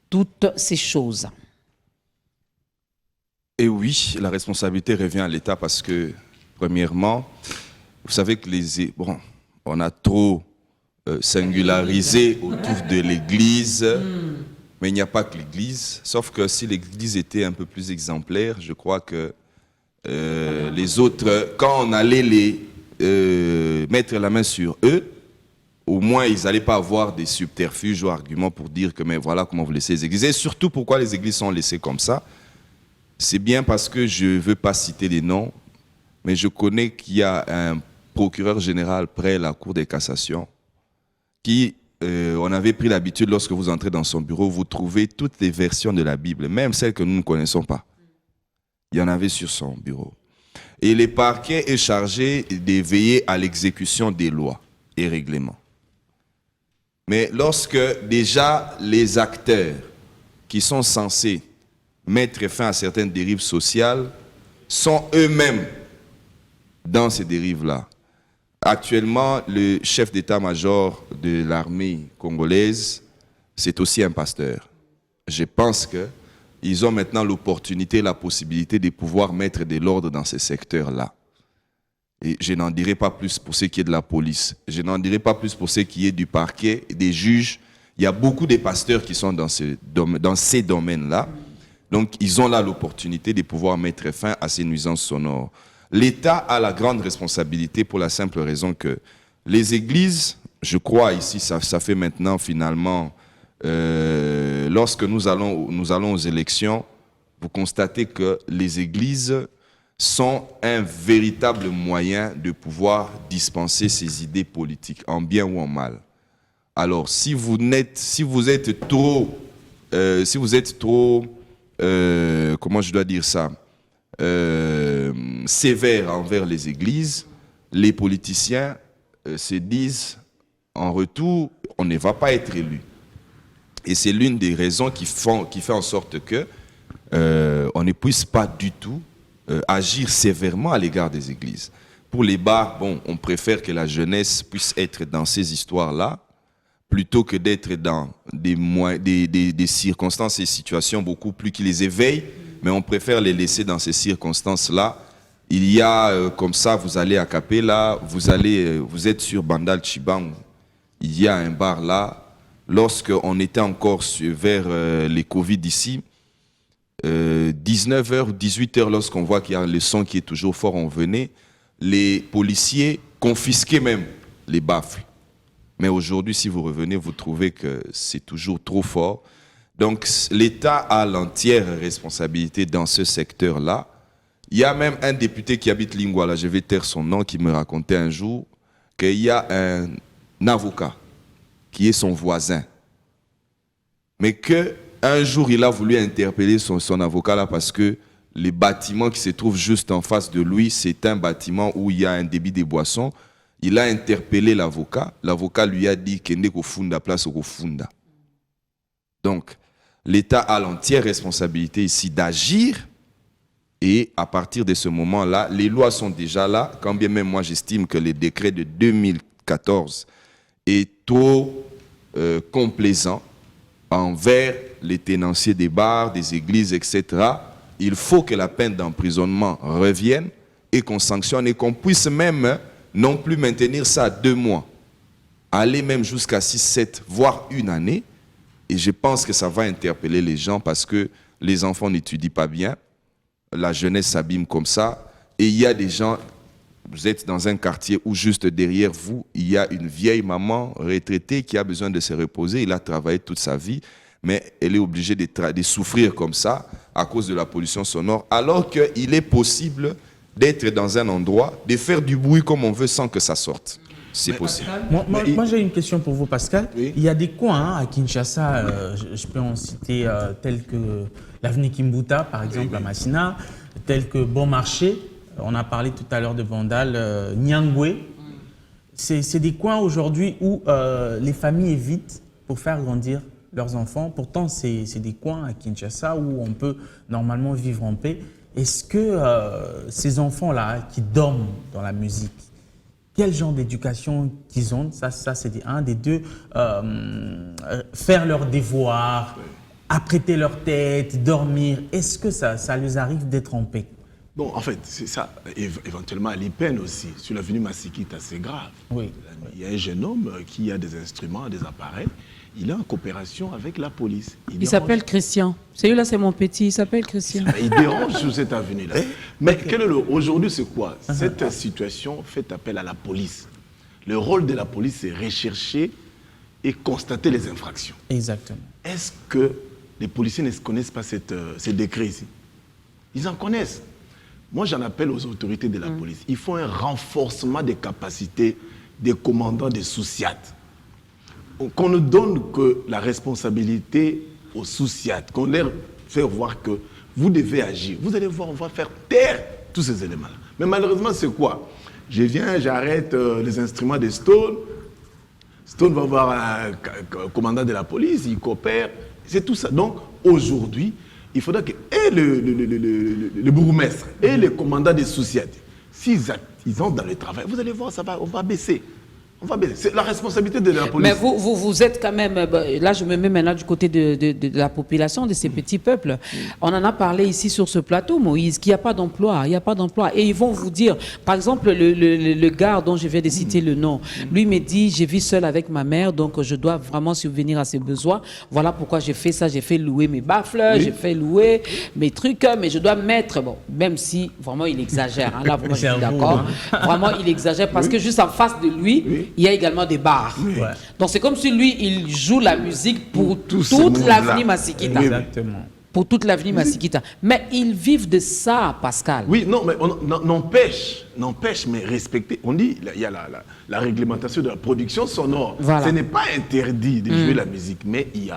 toutes ces choses. Et oui, la responsabilité revient à l'État parce que, premièrement, vous savez que on a trop singularisé autour de l'Église, mais il n'y a pas que l'Église. Sauf que si l'Église était un peu plus exemplaire, je crois que les autres, quand on allait les mettre la main sur eux, au moins ils n'allaient pas avoir des subterfuges ou arguments pour dire que mais voilà comment vous laissez les églises. Et surtout pourquoi les églises sont laissées comme ça. C'est bien parce que je ne veux pas citer les noms, mais je connais qu'il y a un procureur général près la Cour de cassation qui, on avait pris l'habitude, lorsque vous entrez dans son bureau, vous trouvez toutes les versions de la Bible, même celles que nous ne connaissons pas. Il y en avait sur son bureau. Et le parquet est chargé de veiller à l'exécution des lois et règlements. Mais lorsque déjà les acteurs qui sont censés mettre fin à certaines dérives sociales sont eux-mêmes dans ces dérives-là. Actuellement, le chef d'état-major de l'armée congolaise, c'est aussi un pasteur. Je pense qu'ils ont maintenant l'opportunité, la possibilité de pouvoir mettre de l'ordre dans ces secteurs-là. Et je n'en dirai pas plus pour ce qui est de la police. Je n'en dirai pas plus pour ce qui est du parquet, des juges. Il y a beaucoup de pasteurs qui sont dans ces domaines-là. Donc, ils ont là l'opportunité de pouvoir mettre fin à ces nuisances sonores. L'État a la grande responsabilité pour la simple raison que les églises, je crois ici, ça fait maintenant finalement, lorsque nous allons aux élections, vous constatez que les églises sont un véritable moyen de pouvoir dispenser ces idées politiques, en bien ou en mal. Alors, si vous êtes trop, comment je dois dire ça, sévère envers les églises, les politiciens se disent en retour, on ne va pas être élu. Et c'est l'une des raisons qui fait en sorte que on ne puisse pas du tout agir sévèrement à l'égard des églises. Pour les bars, bon, on préfère que la jeunesse puisse être dans ces histoires-là, plutôt que d'être dans des circonstances et situations beaucoup plus qui les éveillent, mais on préfère les laisser dans ces circonstances-là. Il y a, comme ça, vous allez à Capella, vous êtes sur Bandal Chibang, il y a un bar là. Lorsqu'on était encore vers les Covid ici, 19h ou 18h, lorsqu'on voit qu'il y a le son qui est toujours fort, on venait, les policiers confisquaient même les baffles. Mais aujourd'hui, si vous revenez, vous trouvez que c'est toujours trop fort. Donc, l'État a l'entière responsabilité dans ce secteur-là. Il y a même un député qui habite Lingouala, je vais taire son nom, qui me racontait un jour qu'il y a un avocat, qui est son voisin, mais qu'un jour, il a voulu interpeller son avocat là parce que le bâtiment qui se trouve juste en face de lui, c'est un bâtiment où il y a un débit de boissons. Il a interpellé l'avocat. L'avocat lui a dit qu'il n'est qu'au funda place au funda. Donc, l'État a l'entière responsabilité ici d'agir. Et à partir de ce moment-là, les lois sont déjà là. Quand bien même moi, j'estime que le décret de 2014 est trop complaisant envers les tenanciers des bars, des églises, etc. Il faut que la peine d'emprisonnement revienne et qu'on sanctionne et qu'on puisse même non plus maintenir ça à 2 mois, aller même jusqu'à 6, 7, voire 1 année. Et je pense que ça va interpeller les gens parce que les enfants n'étudient pas bien, la jeunesse s'abîme comme ça, et il y a des gens, vous êtes dans un quartier où juste derrière vous, il y a une vieille maman retraitée qui a besoin de se reposer, il a travaillé toute sa vie, mais elle est obligée de souffrir comme ça à cause de la pollution sonore, alors qu'il est possible d'être dans un endroit, de faire du bruit comme on veut sans que ça sorte. C'est possible. Moi j'ai une question pour vous, Pascal. Oui. Il y a des coins à Kinshasa, je peux en citer tels que l'avenue Kimbuta, par exemple, à Massina, tels que Bon Marché, on a parlé tout à l'heure de Vandal, Nyangwe. C'est des coins aujourd'hui où les familles évitent pour faire grandir leurs enfants. Pourtant, c'est des coins à Kinshasa où on peut normalement vivre en paix. Est-ce que ces enfants-là qui dorment dans la musique, quel genre d'éducation qu'ils ont, ça c'est un des deux, faire leurs devoirs, apprêter leur tête, dormir, est-ce que ça les arrive d'être en paix? Bon, en fait, c'est ça. Éventuellement, à l'IPEN aussi, sur l'avenue Massikita, c'est grave. Oui. Il y a un jeune homme qui a des instruments, des appareils. Il est en coopération avec la police. Il s'appelle Christian. Celui-là, c'est mon petit. Il s'appelle Christian. Il dérange sur cette avenue-là. Mais aujourd'hui, c'est quoi? Cette situation fait appel à la police. Le rôle de la police, c'est rechercher et constater les infractions. Exactement. Est-ce que les policiers ne connaissent pas ces décrets ici? Ils en connaissent. Moi, j'en appelle aux autorités de la police. Il faut un renforcement des capacités des commandants des sous-SIAT. Qu'on ne donne que la responsabilité aux sous-SIAT, qu'on leur fait voir que vous devez agir. Vous allez voir, on va faire taire tous ces éléments-là. Mais malheureusement, c'est quoi? Je viens, j'arrête les instruments de Stone. Stone va voir un commandant de la police, il coopère. C'est tout ça. Donc, aujourd'hui, il faudra que le bourgmestre et les commandants des sous-SIAT, s'ils entrent dans le travail, vous allez voir, on va baisser. C'est la responsabilité de la police. Mais vous êtes quand même... Là, je me mets maintenant du côté de la population, de ces petits peuples. On en a parlé ici sur ce plateau, Moïse, qu'il n'y a pas d'emploi. Il n'y a pas d'emploi. Et ils vont vous dire... Par exemple, le gars dont je viens de citer le nom, lui me dit, je vis seul avec ma mère, donc je dois vraiment subvenir à ses besoins. Voilà pourquoi j'ai fait ça. J'ai fait louer mes baffles, j'ai fait louer mes trucs, mais je dois mettre... Bon, même si, vraiment, il exagère. Hein, là, vraiment, je suis d'accord. Vraiment, il exagère parce que juste en face de lui... Il y a également des bars. Oui. Ouais. Donc c'est comme si lui, il joue la musique pour toute l'avenue Massikita. Exactement. Pour toute l'avenue Massikita. Mais ils vivent de ça, Pascal. Oui, non, mais n'empêche, mais respecter. On dit, il y a la réglementation de la production sonore. Voilà. Ce n'est pas interdit de jouer la musique, mais il y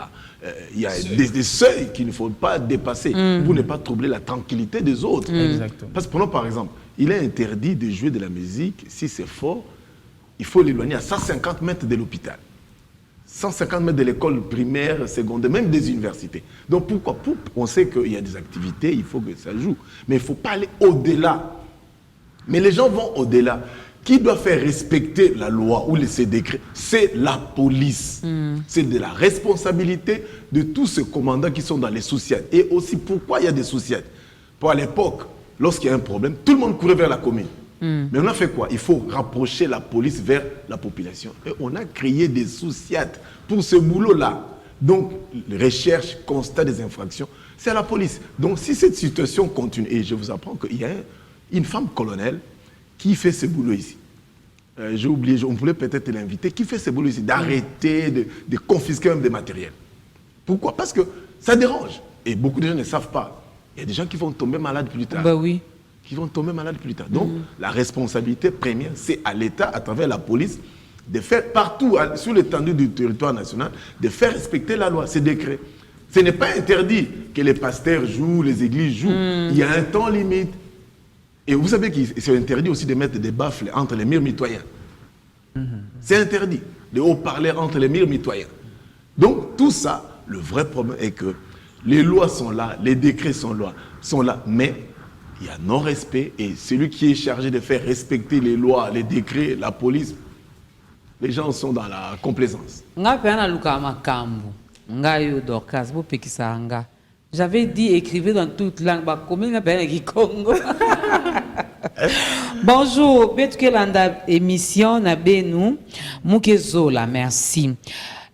a des seuils qu'il ne faut pas dépasser pour ne pas troubler la tranquillité des autres. Exactement. Parce que prenons par exemple, il est interdit de jouer de la musique si c'est fort. Il faut l'éloigner à 150 mètres de l'hôpital, 150 mètres de l'école primaire, secondaire, même des universités. Donc pourquoi? On sait qu'il y a des activités, il faut que ça joue. Mais il ne faut pas aller au-delà. Mais les gens vont au-delà. Qui doit faire respecter la loi ou ces décrets? C'est la police. C'est de la responsabilité de tous ces commandants qui sont dans les sous-SIAT. Et aussi, pourquoi il y a des sous-SIAT? Pour à l'époque, lorsqu'il y a un problème, tout le monde courait vers la commune. Mais on a fait quoi? Il faut rapprocher la police vers la population. Et on a créé des sous-SIAT pour ce boulot-là. Donc, recherche, constat des infractions, c'est à la police. Donc, si cette situation continue, et je vous apprends qu'il y a une femme colonel qui fait ce boulot ici. J'ai oublié, on voulait peut-être l'inviter, qui fait ce boulot ici, d'arrêter, de confisquer même des matériels. Pourquoi? Parce que ça dérange. Et beaucoup de gens ne savent pas. Il y a des gens qui vont tomber malades plus tard. Bah oui. Qui vont tomber malades plus tard. Donc, la responsabilité première, c'est à l'État, à travers la police, de faire partout, sur l'étendue du territoire national, de faire respecter la loi, ces décrets. Ce n'est pas interdit que les pasteurs jouent, les églises jouent. Il y a un temps limite. Et vous savez que c'est interdit aussi de mettre des baffles entre les murs mitoyens. C'est interdit de haut-parler entre les murs mitoyens. Donc tout ça, le vrai problème est que les lois sont là, les décrets sont là, mais il y a non-respect et celui qui est chargé de faire respecter les lois, les décrets, la police, les gens sont dans la complaisance. J'avais dit écrivez dans toute langue. Congo. Bonjour, Betkelanda émission na benu Mukezola, merci.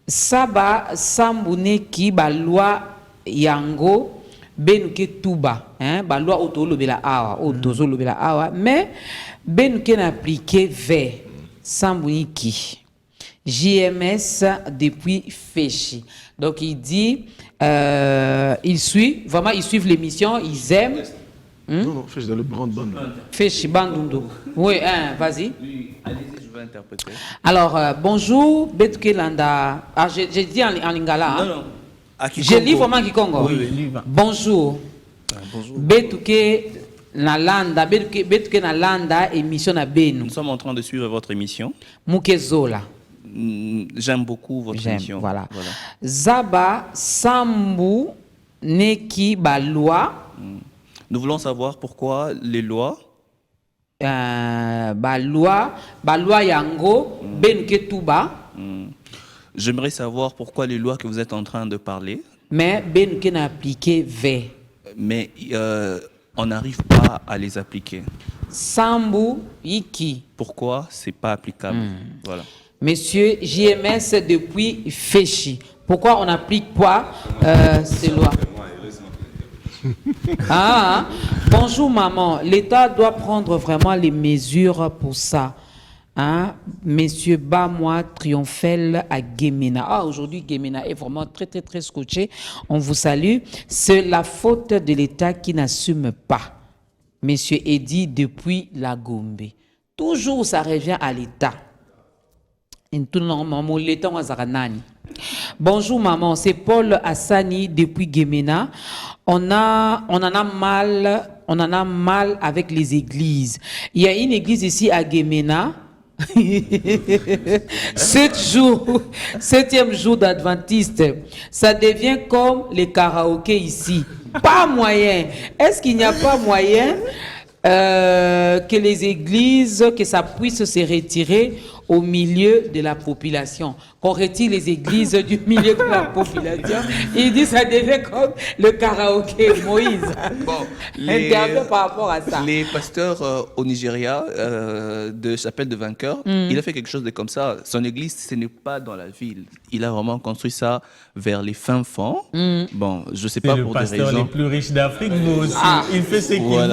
Saba sambune ki ba loi yango benu ke tuba, hein, ba loi otolo bela awa, otozolo bela awa, mais benu ke na appliqué vers sambuni ki. JMS depuis Féchi. Donc il dit, ils suivent, vraiment ils suivent l'émission, ils aiment. Non, Féchi dans le grand bande. Féchi Bandundo. Oui, hein, vas-y. Allez-y, je vais interpréter. Alors, bonjour, Betke Landa. Ah, j'ai dit en lingala. Hein? Non. Je lis vraiment Kikongo. Oui. Bonjour. Bonjour. Betke Nalanda, Betke Nalanda, émission na Benu. Nous sommes en train de suivre votre émission. Mukezola. J'aime beaucoup votre émission. Voilà. Zaba Sambu Neki Baloi. Nous voulons savoir pourquoi les lois. Baloi Yango, Benke Tuba. J'aimerais savoir pourquoi les lois que vous êtes en train de parler. Mais Benke n'a appliqué V. Mais on n'arrive pas à les appliquer. Sambu Iki. Pourquoi c'est pas applicable? Voilà. Monsieur JMS depuis Féchi. Pourquoi on n'applique pas ces lois? Bonjour maman, l'État doit prendre vraiment les mesures pour ça. Hein? Monsieur Bamois Triomphel à Guémena. Ah, aujourd'hui Guémena est vraiment très très très scotché. On vous salue. C'est la faute de l'État qui n'assume pas. Monsieur Eddy depuis la Gombe. Toujours ça revient à l'État. Bonjour maman, c'est Paul Hassani depuis Guémena. On en a mal avec les églises. Il y a une église ici à Guémena. 7e jour d'Adventiste. Ça devient comme les karaokés ici. Pas moyen. Est-ce qu'il n'y a pas moyen que les églises, que ça puisse se retirer au milieu de la population, qu'on retire les églises du milieu de la population? Il dit ça devait comme le karaoké Moïse. Bon, par rapport à ça. Les pasteurs au Nigeria de Chapelle de Vainqueur, il a fait quelque chose de comme ça. Son église, ce n'est pas dans la ville. Il a vraiment construit ça vers les fins fonds. Bon, je ne sais pas pour des raisons. C'est le pasteur les plus riches d'Afrique, mais aussi. Il fait ce qu'il veut.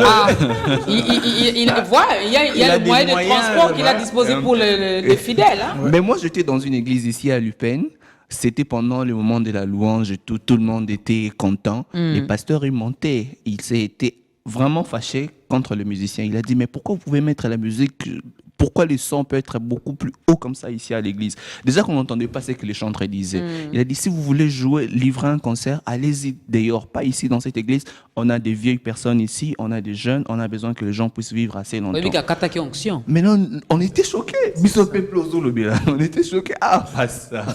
Il y a le moyen de transport qu'il a disposé pour les fidèles. Hein? Mais moi, j'étais dans une église ici à Lupin. C'était pendant le moment de la louange. Tout le monde était content. Les pasteurs, ils montaient. Il s'est été vraiment fâché contre le musicien. Il a dit, mais pourquoi vous pouvez mettre la musique? Pourquoi le son peut être beaucoup plus haut comme ça ici à l'église? Déjà qu'on n'entendait pas ce que les chantres disaient. Il a dit, si vous voulez jouer, livrer un concert, allez-y dehors, pas ici dans cette église. On a des vieilles personnes ici, on a des jeunes, on a besoin que les gens puissent vivre assez longtemps. Mais non, on était choqués. On était choqués. Ah, pas ça.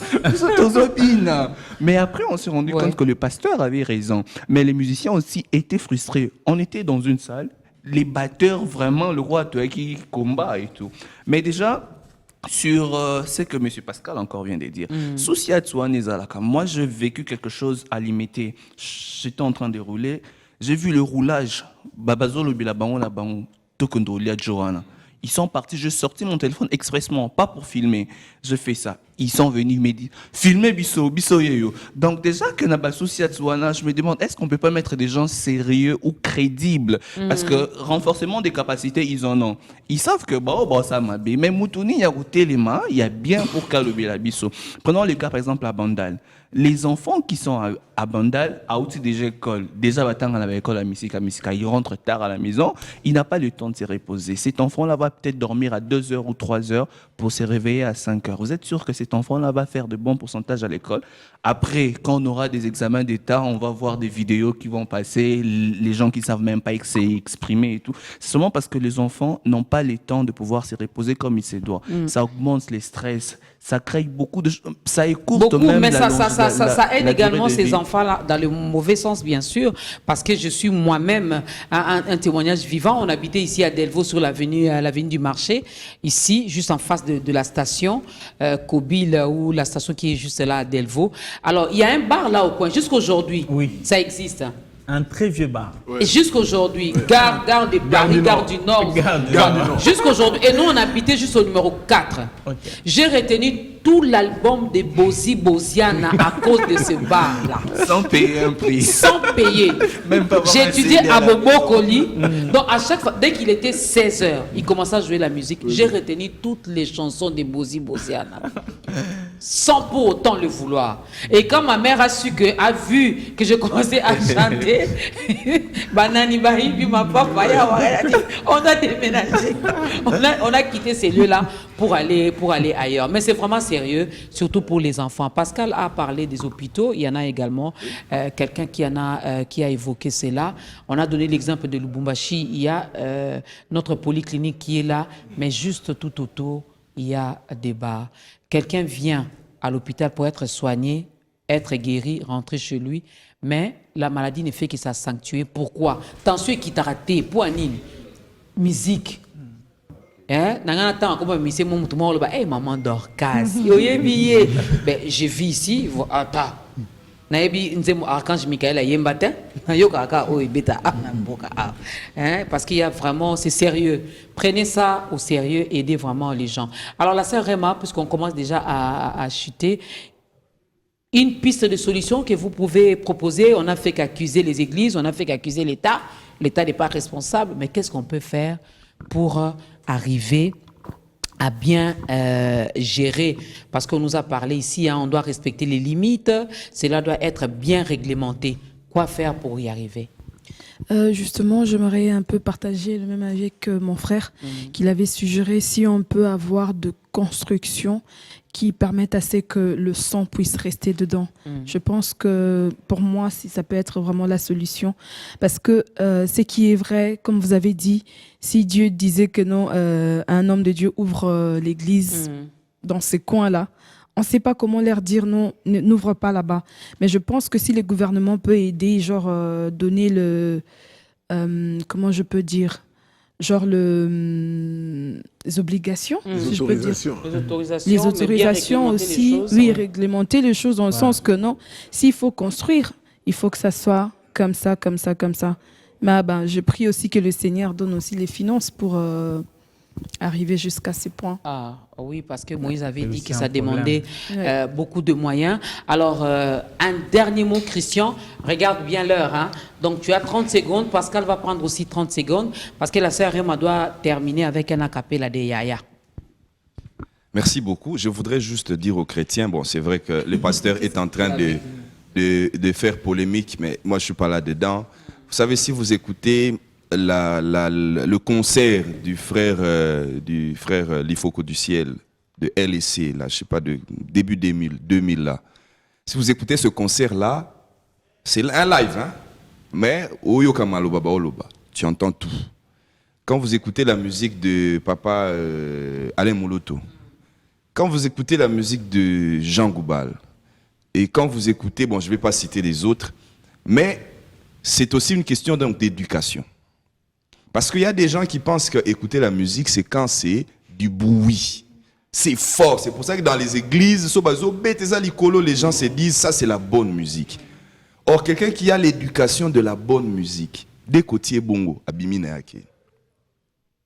Mais après, on s'est rendu compte que le pasteur avait raison. Mais les musiciens aussi étaient frustrés. On était dans une salle. Les batteurs, vraiment, le roi qui combat et tout. Mais déjà, sur ce que M. Pascal encore vient de dire, moi, j'ai vécu quelque chose à limiter. J'étais en train de rouler. J'ai vu le roulage. Ils sont partis. J'ai sorti mon téléphone expressement, pas pour filmer. Je fais ça. ils sont venus me dire filmer biso yeyo. Donc déjà que na souci à Tswana, je me demande est-ce qu'on peut pas mettre des gens sérieux ou crédibles parce que renforcement des capacités ils en ont. Ils savent que ça m'a bien mais Moutouni ya téléma, il y a bien pour calober la biso. Prenons le cas par exemple à Bandal. Les enfants qui sont à Bandal, à outil déjà école, déjà battant à l'école à Missika, ils rentrent tard à la maison, il n'a pas le temps de se reposer. Cet enfant-là va peut-être dormir à 2 heures ou 3 heures pour se réveiller à 5 heures. Vous êtes sûr que cet enfant-là va faire de bons pourcentages à l'école? Après, quand on aura des examens d'État, on va voir des vidéos qui vont passer, les gens qui ne savent même pas s'exprimer et tout. C'est seulement parce que les enfants n'ont pas le temps de pouvoir se reposer comme il se doit. Ça augmente les stress, ça crée beaucoup de choses, ça écourte même mais la ça aide également durée de ces vie. enfants-là, dans le mauvais sens, bien sûr, parce que je suis moi-même un témoignage vivant. On habitait ici à Delvaux, sur l'avenue du Marché, ici, juste en face de la station Kobil, ou la station qui est juste là à Delvaux. Alors, il y a un bar là au coin, jusqu'aujourd'hui, ça existe. Un très vieux bar. Et jusqu'aujourd'hui, gare de Paris, gare du Nord. Jusqu'aujourd'hui. Et nous, on habitait juste au numéro 4. J'ai retenu tout l'album de Bozi Boziana à cause de ce bar-là. Sans payer un prix. Sans payer. J'ai étudié à Bobokoli. Donc, à chaque fois, dès qu'il était 16h, il commençait à jouer la musique. J'ai retenu toutes les chansons de Bozi Boziana. Sans pour autant le vouloir. Et quand ma mère a vu que je commençais à chanter, Banani Bahibi, ma papa, elle a dit, on a déménagé. On a quitté ces lieux-là pour aller ailleurs. Mais c'est vraiment sérieux, surtout pour les enfants. Pascal a parlé des hôpitaux. Il y en a également quelqu'un qui a évoqué cela. On a donné l'exemple de Lubumbashi. Il y a notre polyclinique qui est là, mais juste tout autour, il y a des bars. Quelqu'un vient à l'hôpital pour être soigné, être guéri, rentrer chez lui, mais la maladie ne fait que ça sanctuer. Pourquoi? Tension qui t'a raté, pour Anine, musique. Hein? Maman Dorcas. Ben, je vis ici. Attends. Archange Michael parce qu'il y a vraiment, c'est sérieux. Prenez ça au sérieux, aidez vraiment les gens. Alors la sœur Rema, puisqu'on commence déjà à chuter, une piste de solution que vous pouvez proposer, on n'a fait qu'accuser les églises, on n'a fait qu'accuser l'État. L'État n'est pas responsable, mais qu'est-ce qu'on peut faire pour arriver à bien gérer, parce qu'on nous a parlé ici, on doit respecter les limites, cela doit être bien réglementé. Quoi faire pour y arriver? Justement, j'aimerais un peu partager le même avis que mon frère, qu'il avait suggéré si on peut avoir de construction qui permettent à ce que le sang puisse rester dedans. Je pense que pour moi, si ça peut être vraiment la solution. Parce que ce qui est vrai, comme vous avez dit, si Dieu disait que non, un homme de Dieu ouvre l'église dans ces coins-là, on ne sait pas comment leur dire non, n'ouvre pas là-bas. Mais je pense que si le gouvernement peut aider, genre donner le... comment je peux dire, genre les obligations, si je peux dire. Les autorisations aussi, oui, réglementer les choses dans le sens que non, s'il faut construire, il faut que ça soit comme ça, comme ça, comme ça. Mais je prie aussi que le Seigneur donne aussi les finances pour arriver jusqu'à ces points. Ah oui, parce que Moïse avait dit que ça demandait beaucoup de moyens. Alors, un dernier mot, Christian. Regarde bien l'heure. Hein. Donc, tu as 30 secondes. Pascal va prendre aussi 30 secondes parce que la sœur Rema doit terminer avec un acapella de Yaya. Merci beaucoup. Je voudrais juste dire aux chrétiens, bon, c'est vrai que le pasteur est en train de faire polémique, mais moi, je ne suis pas là-dedans. Vous savez, si vous écoutez le concert du frère Lifoko du ciel de LSC, là, je sais pas, de début 2000 là. Si vous écoutez ce concert là, c'est un live, hein, mais tu entends tout. Quand vous écoutez la musique de papa Alain Moloto, quand vous écoutez la musique de Jean Goubal, et quand vous écoutez, bon, je vais pas citer les autres, mais c'est aussi une question d'éducation. Parce qu'il y a des gens qui pensent qu'écouter la musique, c'est quand c'est du bruit. C'est fort. C'est pour ça que dans les églises, les gens se disent ça, c'est la bonne musique. Or, quelqu'un qui a l'éducation de la bonne musique, des côtiers bongo,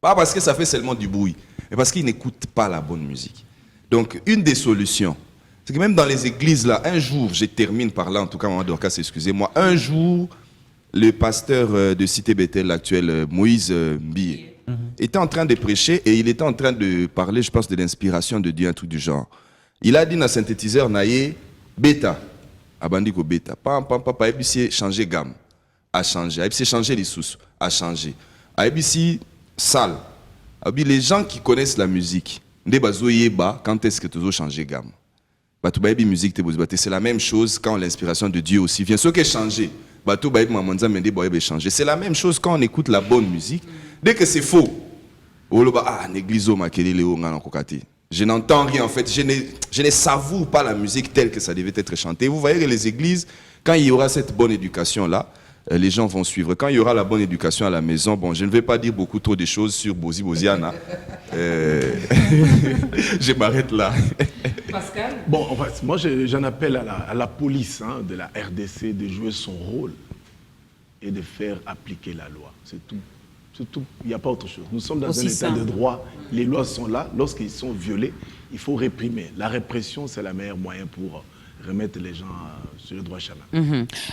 pas parce que ça fait seulement du bruit, mais parce qu'il n'écoute pas la bonne musique. Donc, une des solutions, c'est que même dans les églises, là, un jour, je termine par là, en tout cas, Maman Dorcas, excusez-moi, un jour, le pasteur de Cité Bethel actuel, Moïse Mbie, était en train de prêcher et il était en train de parler, je pense, de l'inspiration de Dieu, un truc du genre. Il a dit dans le synthétiseur, naïe, bêta, abandiko bêta, pam, pam, pam, ABC changer gamme, a changé, ABC changer les sous, a changé, ABC salle, les gens qui connaissent la musique, quand est-ce que tu as changé gamme? C'est la même chose quand l'inspiration de Dieu aussi vient. Ce qui est changé, c'est la même chose quand on écoute la bonne musique. Dès que c'est faux, je n'entends rien en fait, je ne savoure pas la musique telle que ça devait être chanté. Vous voyez que les églises, quand il y aura cette bonne éducation-là, les gens vont suivre. Quand il y aura la bonne éducation à la maison, bon, je ne vais pas dire beaucoup trop de choses sur Bozi Boziana. Je m'arrête là. Pascal? Bon, en fait, moi, j'en appelle à la police de la RDC de jouer son rôle et de faire appliquer la loi. C'est tout. C'est tout. Il n'y a pas autre chose. Nous sommes dans un état de droit. Les lois sont là. Lorsqu'ils sont violés, il faut réprimer. La répression, c'est le meilleur moyen pour remettre les gens sur le droit chemin.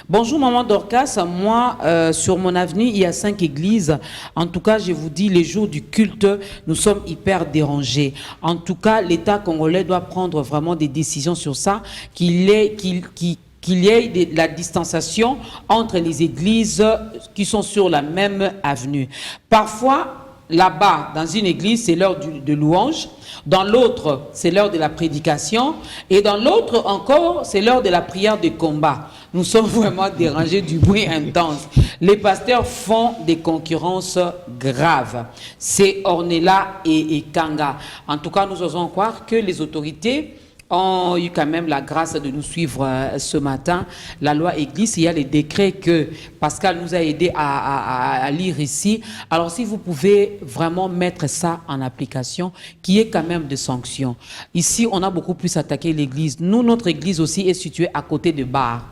Bonjour Maman Dorcas, moi sur mon avenue il y a 5 églises. En tout cas je vous dis les jours du culte nous sommes hyper dérangés. En tout cas l'État congolais doit prendre vraiment des décisions sur ça, qu'il y ait de la distanciation entre les églises qui sont sur la même avenue. Parfois là-bas, dans une église, c'est l'heure de louange. Dans l'autre, c'est l'heure de la prédication. Et dans l'autre encore, c'est l'heure de la prière de combat. Nous sommes vraiment dérangés du bruit intense. Les pasteurs font des concurrences graves. C'est Ornella et Kanga. En tout cas, nous osons croire que les autorités ont eu quand même la grâce de nous suivre ce matin. La loi Église, il y a les décrets que Pascal nous a aidé à lire ici. Alors si vous pouvez vraiment mettre ça en application, qui est quand même des sanctions. Ici, on a beaucoup plus attaqué l'Église. Nous, notre Église aussi est située à côté de bar.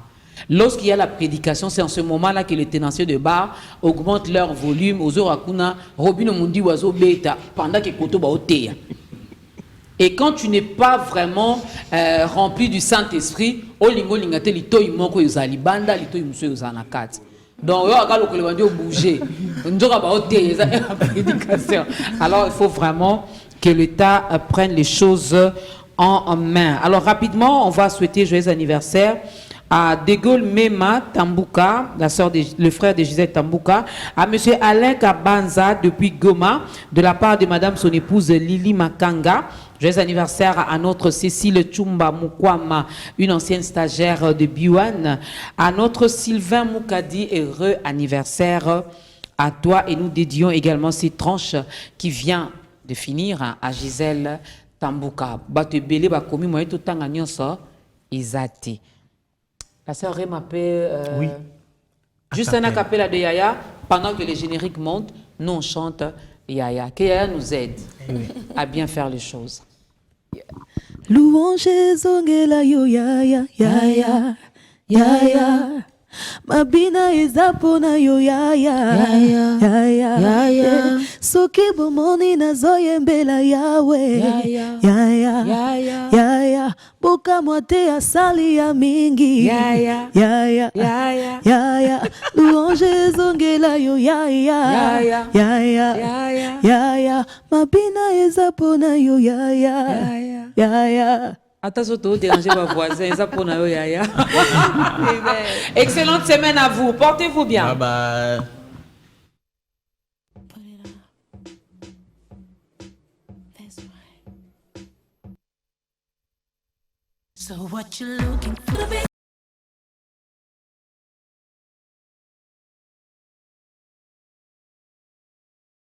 Lorsqu'il y a la prédication, c'est en ce moment-là que les tenanciers de bar augmentent leur volume. Aux Orakuna, Robino Mundi Wazo Beta, pendant que Koto Baotea. Et quand tu n'es pas vraiment rempli du Saint-Esprit, olingo lingate lito imoko yozali banda lito imso yozanakat. Donc yo akalo ko lebandio bouger. Ndoka ba oté prédication. Alors il faut vraiment que l'État prenne les choses en main. Alors rapidement, on va souhaiter joyeux anniversaire à De Gaulle Mema Tambuka, le frère de Gisèle Tambuka, à M. Alain Kabanza depuis Goma, de la part de Madame son épouse Lili Makanga. Joyeux anniversaire à notre Cécile Chumba Mukwama, une ancienne stagiaire de Biwan. À notre Sylvain Moukadi, heureux anniversaire à toi. Et nous dédions également cette tranche qui vient de finir à Gisèle Tambuka. Batebele bakomi moyen tout temps nyonso izati. La sœur Ré m'appelle. Oui. Juste un acapella de Yaya. Pendant que les génériques montent, nous on chante Yaya. Que Yaya nous aide à bien faire les choses. Louange zongela yo Yaya, Yaya, Yaya. Mabina ezapona yo Yaya, Yaya, Yaya. Soki bomoni na zoyembela Yawe, Yaya, Yaya, Yaya. Boka moite asali ya mingi, Yaya, Yaya, Yaya, Yaya. Louange zongela yo Yaya, Yaya, Yaya, Yaya. Mabina ezapona yo Yaya, Yaya. Attention, tu déranger vos voisins, ça pour nous, Yaya. Excellente semaine à vous. Portez-vous bien. Bye bye. So what you looking for?